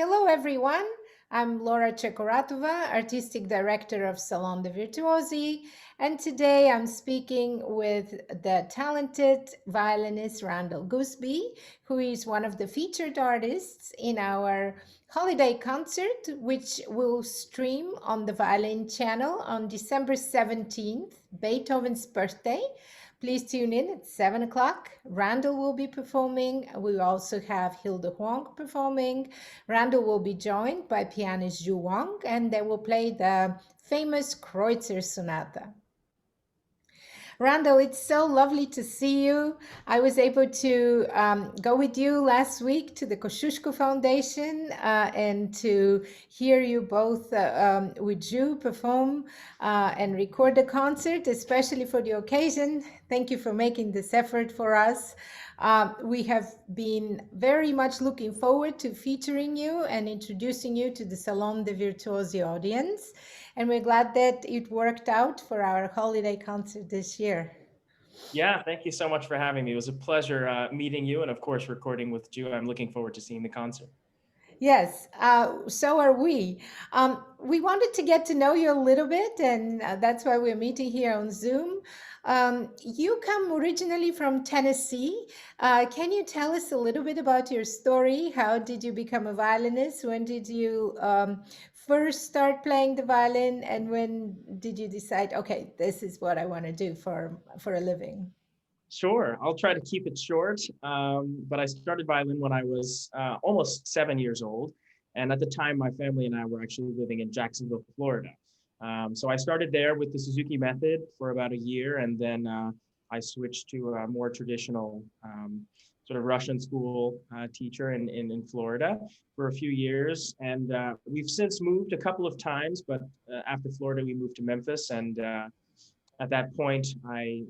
Hello, everyone. I'm Lora Tchekoratova, Artistic Director of Salon de Virtuosi, and today I'm speaking with the talented violinist Randall Goosby, who is one of the featured artists in our holiday concert, which will stream on the Violin channel on December 17th, Beethoven's birthday. Please tune in at 7 o'clock. Randall will be performing. We also have Hilde Huang performing. Randall will be joined by pianist Zhu Wang, and they will play the famous Kreutzer sonata. Randall, it's so lovely to see you. I was able to go with you last week to the Kosciuszko Foundation and to hear you both with Zhu perform and record the concert, especially for the occasion. Thank you for making this effort for us. We have been very much looking forward to featuring you and introducing you to the Salon de Virtuosi audience. And we're glad that it worked out for our holiday concert this year. Yeah, thank you so much for having me. It was a pleasure meeting you and, of course, recording with Ju. I'm looking forward to seeing the concert. Yes, so are we. We wanted to get to know you a little bit, and that's why we're meeting here on Zoom. You come originally from Tennessee. Can you tell us a little bit about your story? How did you become a violinist? When did you first start playing the violin, and when did you decide, okay, this is what I want to do for a living? Sure, I'll try to keep it short. But I started violin when I was almost 7 years old. And at the time, my family and I were actually living in Jacksonville, Florida. So I started there with the Suzuki method for about a year, and then I switched to a more traditional sort of Russian school teacher in Florida for a few years. And we've since moved a couple of times, but after Florida, we moved to Memphis. And at that point, I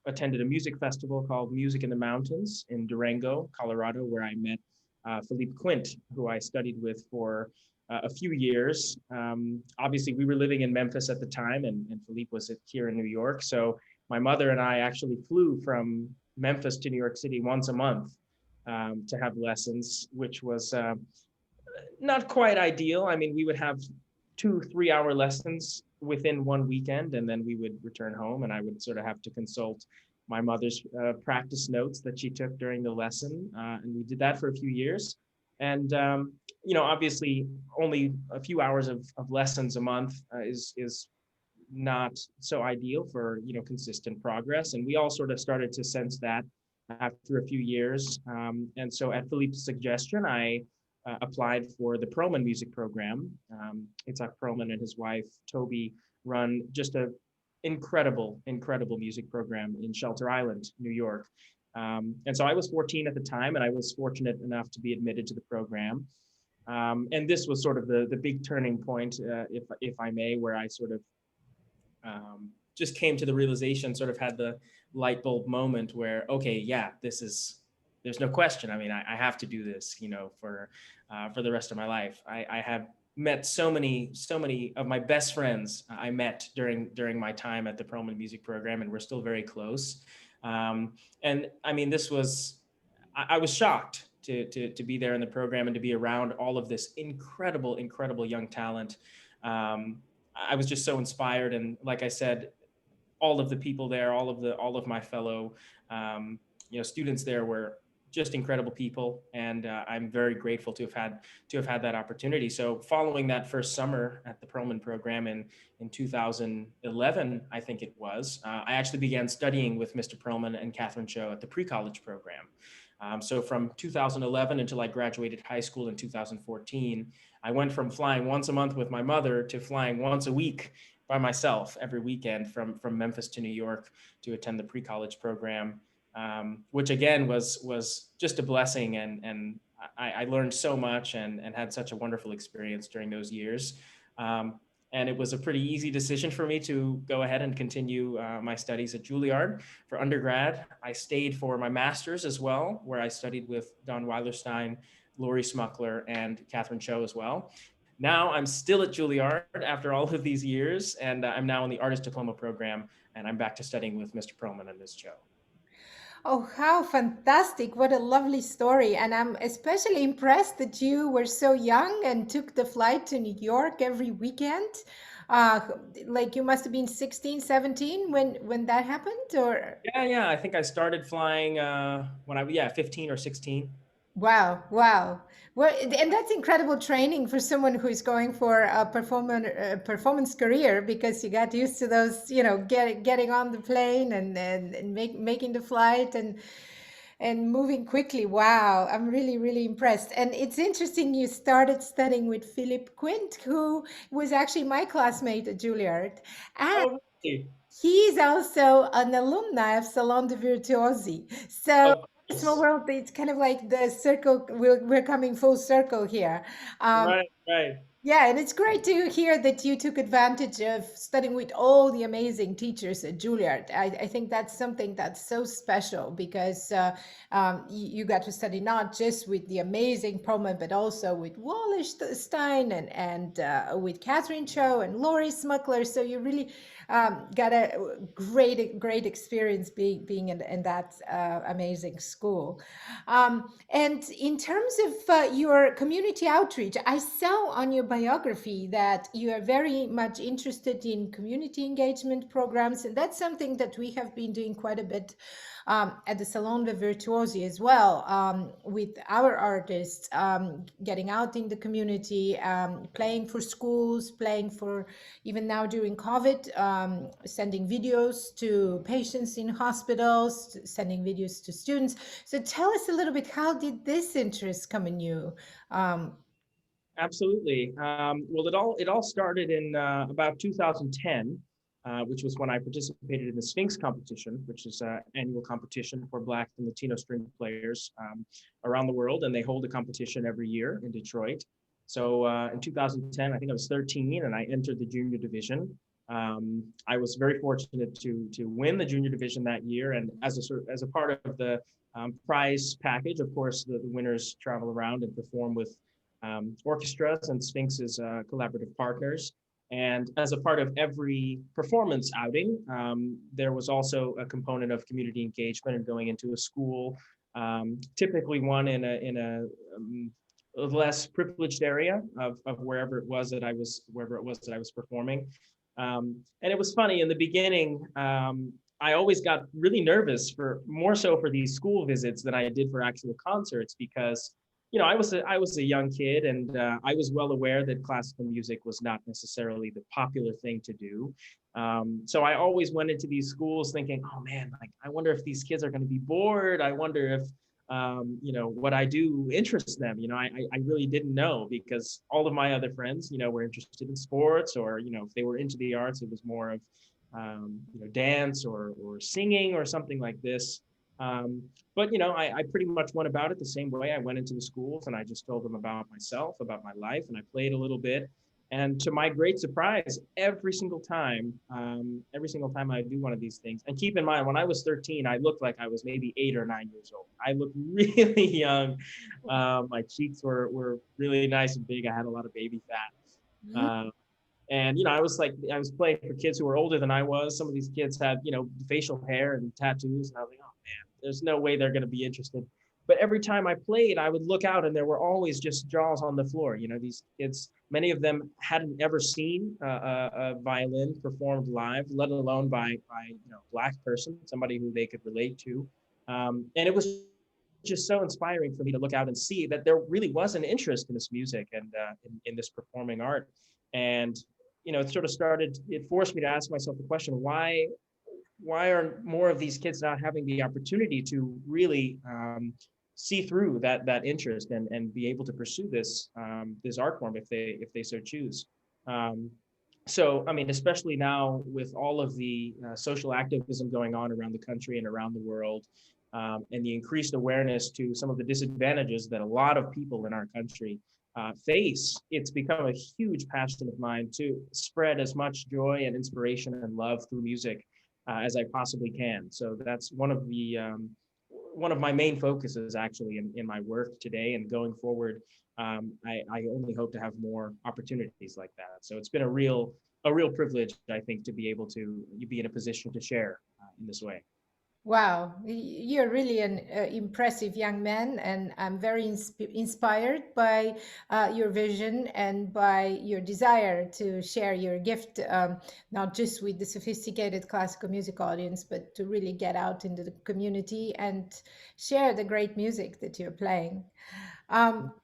attended a music festival called Music in the Mountains in Durango, Colorado, where I met Philippe Quint, who I studied with for a few years. Obviously, we were living in Memphis at the time, and Philippe was here in New York. So my mother and I actually flew from Memphis to New York City once a month to have lessons, which was not quite ideal. I mean, we would have 2 3 hour lessons within one weekend, and then we would return home, and I would sort of have to consult my mother's practice notes that she took during the lesson, and we did that for a few years. And obviously, only a few hours of lessons a month is not so ideal for consistent progress, and we all sort of started to sense that after a few years. And so, at Philippe's suggestion, I applied for the Perlman music program. Itzhak Perlman and his wife, Toby, run just a incredible music program in Shelter Island, New York. And so I was 14 at the time, and I was fortunate enough to be admitted to the program. And this was sort of the big turning point, if I may, where I sort of just came to the realization, sort of had the light bulb moment where, okay, yeah, there's no question. I mean, I have to do this, for the rest of my life. I have met so many of my best friends I met during my time at the Perlman Music Program, and we're still very close. And I mean, I was shocked to be there in the program and to be around all of this incredible young talent. I was just so inspired, and like I said, all of the people there, all of my fellow students there were just incredible people, and I'm very grateful to have had that opportunity. So following that first summer at the Perlman program in 2011, I think it was, I actually began studying with Mr. Perlman and Catherine Cho at the pre-college program. So from 2011 until I graduated high school in 2014, I went from flying once a month with my mother to flying once a week by myself every weekend from Memphis to New York to attend the pre-college program. Which again was just a blessing, and I learned so much and had such a wonderful experience during those years. And it was a pretty easy decision for me to go ahead and continue my studies at Juilliard for undergrad. I stayed for my master's as well, where I studied with Don Weilerstein, Laurie Smuckler, and Catherine Cho as well. Now I'm still at Juilliard after all of these years, and I'm now in the Artist Diploma program, and I'm back to studying with Mr. Perlman and Ms. Cho. Oh, how fantastic. What a lovely story. And I'm especially impressed that you were so young and took the flight to New York every weekend. Uh, like you must have been 16, 17 when that happened, or Yeah. I think I started flying when yeah, 15 or 16. wow, wow. Well, and that's incredible training for someone who's going for a performance career because you got used to those, getting on the plane and making the flight and moving quickly. Wow, I'm really, really impressed. And it's interesting you started studying with Philip Quint, who was actually my classmate at Juilliard. And Oh, really? he's also an alumni of Salon de Virtuosi. So, Of small course. world, it's kind of like the circle, we're coming full circle here. Um, Right, right. yeah, and it's great to hear that you took advantage of studying with all the amazing teachers at Juilliard. I think that's something that's so special because you got to study not just with the amazing Proman, but also with Wallerstein and with Catherine Cho and Laurie Smuckler. So you really got a great experience being in that amazing school. And in terms of your community outreach, I saw on your biography that you are very much interested in community engagement programs, and that's something that we have been doing quite a bit at the Salon de Virtuosi as well, with our artists, getting out in the community, playing for schools, playing for even now during COVID, sending videos to patients in hospitals, sending videos to students. So tell us a little bit, how did this interest come in you? Um, Absolutely. Well, it all started in about 2010, which was when I participated in the Sphinx competition, which is an annual competition for Black and Latino string players around the world, and they hold a competition every year in Detroit. So in 2010, I think I was 13, and I entered the junior division. I was very fortunate to win the junior division that year, and as a part of the prize package, of course, the winners travel around and perform with orchestras and Sphinx's collaborative partners. And as a part of every performance outing, there was also a component of community engagement and going into a school, typically one in a less privileged area of wherever it was that I was performing. And it was funny in the beginning. I always got really nervous for more so for these school visits than I did for actual concerts because I was a young kid, and I was well aware that classical music was not necessarily the popular thing to do. So I always went into these schools thinking, oh man, like I wonder if these kids are going to be bored. I wonder if what I do interests them. I really didn't know because all of my other friends, were interested in sports, or if they were into the arts, it was more of dance or singing or something like this. Um, but I pretty much went about it the same way. I went into the schools and I just told them about myself, about my life, and I played a little bit. And to my great surprise, every single time I do one of these things, and keep in mind, when I was 13, I looked like I was maybe 8 or 9 years old. I looked really young. My cheeks were really nice and big. I had a lot of baby fat. And I was playing for kids who were older than I was. Some of these kids had facial hair and tattoos, and I was like, oh man, there's no way they're going to be interested. But every time I played, I would look out, and there were always just jaws on the floor. These kids, many of them hadn't ever seen a violin performed live, let alone by a Black person, somebody who they could relate to. And it was just so inspiring for me to look out and see that there really was an interest in this music and in this performing art. And it sort of started. It forced me to ask myself the question: why are more of these kids not having the opportunity to really see through that interest and be able to pursue this art form if they so choose. Um, so, I mean, especially now with all of the social activism going on around the country and around the world, and the increased awareness to some of the disadvantages that a lot of people in our country face, it's become a huge passion of mine to spread as much joy and inspiration and love through music as I possibly can. So that's one of my main focuses actually in my work today and going forward. I only hope to have more opportunities like that. So it's been a real privilege, I think, to be able to be in a position to share in this way. Wow, you're really an impressive young man, and I'm very inspired by your vision and by your desire to share your gift, not just with the sophisticated classical music audience, but to really get out into the community and share the great music that you're playing. Um,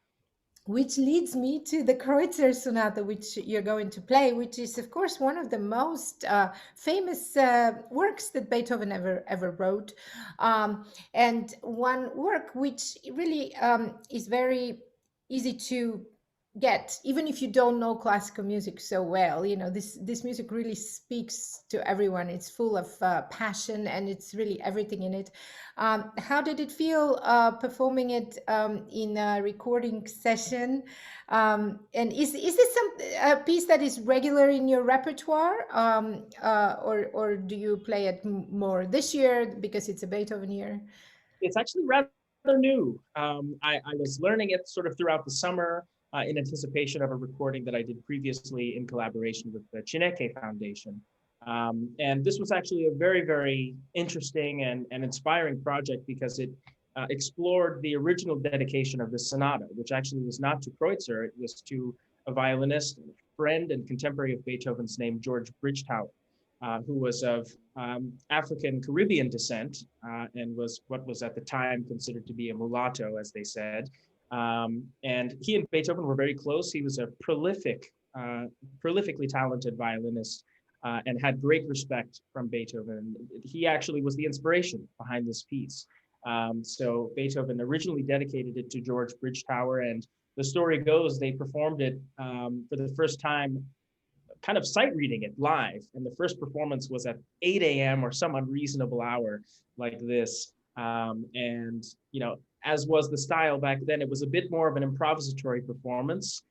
which leads me to the Kreutzer Sonata, which you're going to play, which is, of course, one of the most famous works that Beethoven ever wrote, and one work which really is very easy to get, even if you don't know classical music so well. You know, this music really speaks to everyone. It's full of passion, and it's really everything in it. How did it feel performing it in a recording session? And is this some a piece that is regular in your repertoire, or do you play it more this year because it's a Beethoven year? It's actually rather new. I was learning it sort of throughout the summer in anticipation of a recording that I did previously in collaboration with the Chineke Foundation. And this was actually a very interesting and inspiring project because it explored the original dedication of the sonata, which actually was not to Kreutzer, it was to a violinist, friend, and contemporary of Beethoven's named George Bridgetower, who was of African Caribbean descent and was what was at the time considered to be a mulatto, as they said. And he and Beethoven were very close. He was a prolifically talented violinist and had great respect from Beethoven. He actually was the inspiration behind this piece. So Beethoven originally dedicated it to George Bridgetower, and the story goes they performed it for the first time kind of sight reading it live. And the first performance was at 8 a.m. or some unreasonable hour like this. And, you know, as was the style back then, it was a bit more of an improvisatory performance.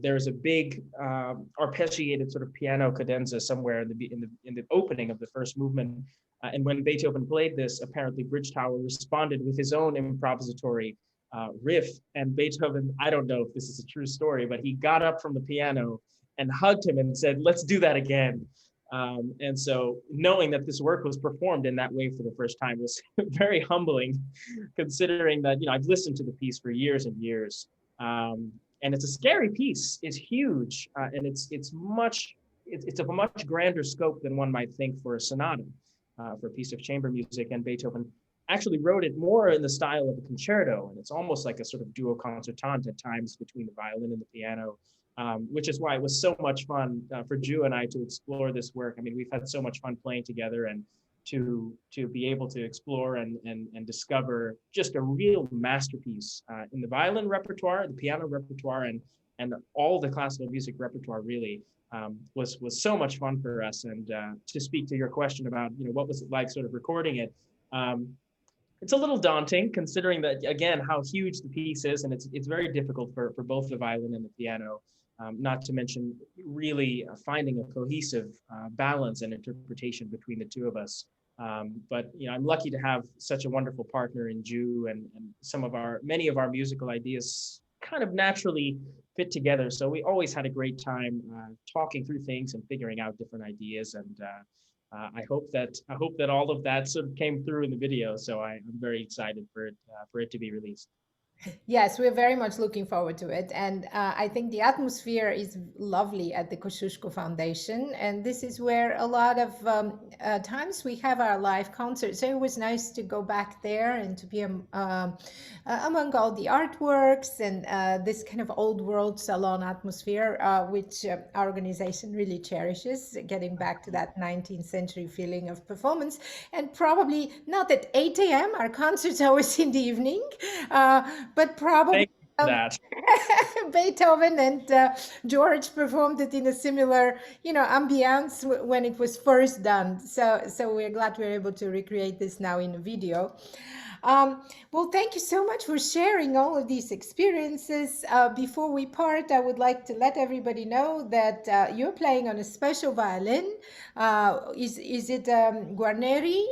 There's a big arpeggiated sort of piano cadenza somewhere in the opening of the first movement. And when Beethoven played this, apparently Bridgetower responded with his own improvisatory riff. And Beethoven, I don't know if this is a true story, but he got up from the piano and hugged him and said, "Let's do that again." And so knowing that this work was performed in that way for the first time was very humbling, considering that, you know, I've listened to the piece for years and years. And it's a scary piece. It's huge, and it's of a much grander scope than one might think for a sonata, for a piece of chamber music. And Beethoven actually wrote it more in the style of a concerto, and it's almost like a sort of duo concertante at times between the violin and the piano. Which is why it was so much fun for Ju and I to explore this work. I mean, we've had so much fun playing together, and to be able to explore and discover just a real masterpiece in the violin repertoire, the piano repertoire, and all the classical music repertoire really was so much fun for us. And to speak to your question about, you know, what was it like sort of recording it. It's a little daunting considering that, again, how huge the piece is, and it's very difficult for both the violin and the piano. Not to mention really finding a cohesive balance and interpretation between the two of us. But you know, I'm lucky to have such a wonderful partner in Ju, and many of our musical ideas kind of naturally fit together. So we always had a great time talking through things and figuring out different ideas. And I hope that all of that sort of came through in the video. So I'm very excited for it to be released. Yes, we're very much looking forward to it. And I think the atmosphere is lovely at the Kosciuszko Foundation. And this is where a lot of times we have our live concerts. So it was nice to go back there and to be among all the artworks and this kind of old world salon atmosphere, which our organization really cherishes, getting back to that 19th century feeling of performance. And probably not at 8 a.m., our concerts are always in the evening. But probably Thank you for that. Beethoven and George performed it in a similar, ambiance when it was first done. So we're glad we're able to recreate this now in a video. Well, thank you so much for sharing all of these experiences. Before we part, I would like to let everybody know that you're playing on a special violin. Is it Guarneri?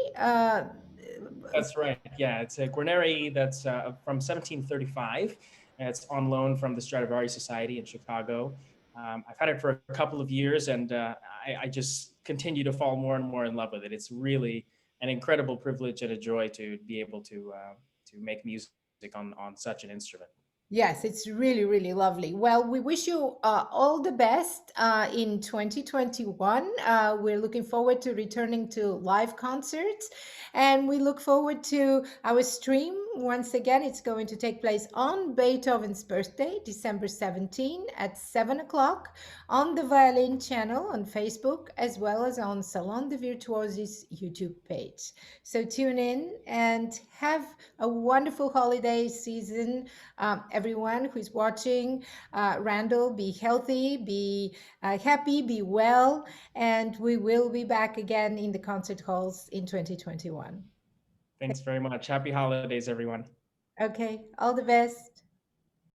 That's right. Yeah, it's a Guarneri that's from 1735. It's on loan from the Stradivari Society in Chicago. I've had it for a couple of years, and I just continue to fall more and more in love with it. It's really an incredible privilege and a joy to be able to make music on such an instrument. Yes, it's really, really lovely. Well, we wish you all the best in 2021. We're looking forward to returning to live concerts, and we look forward to our stream. Once again, it's going to take place on Beethoven's birthday, December 17 at 7 o'clock on the Violin channel on Facebook, as well as on Salon de Virtuosi's YouTube page. So tune in and have a wonderful holiday season, everyone who's watching. Randall, be healthy, be happy, be well, and we will be back again in the concert halls in 2021. Thanks very much. Happy holidays, everyone. Okay, all the best.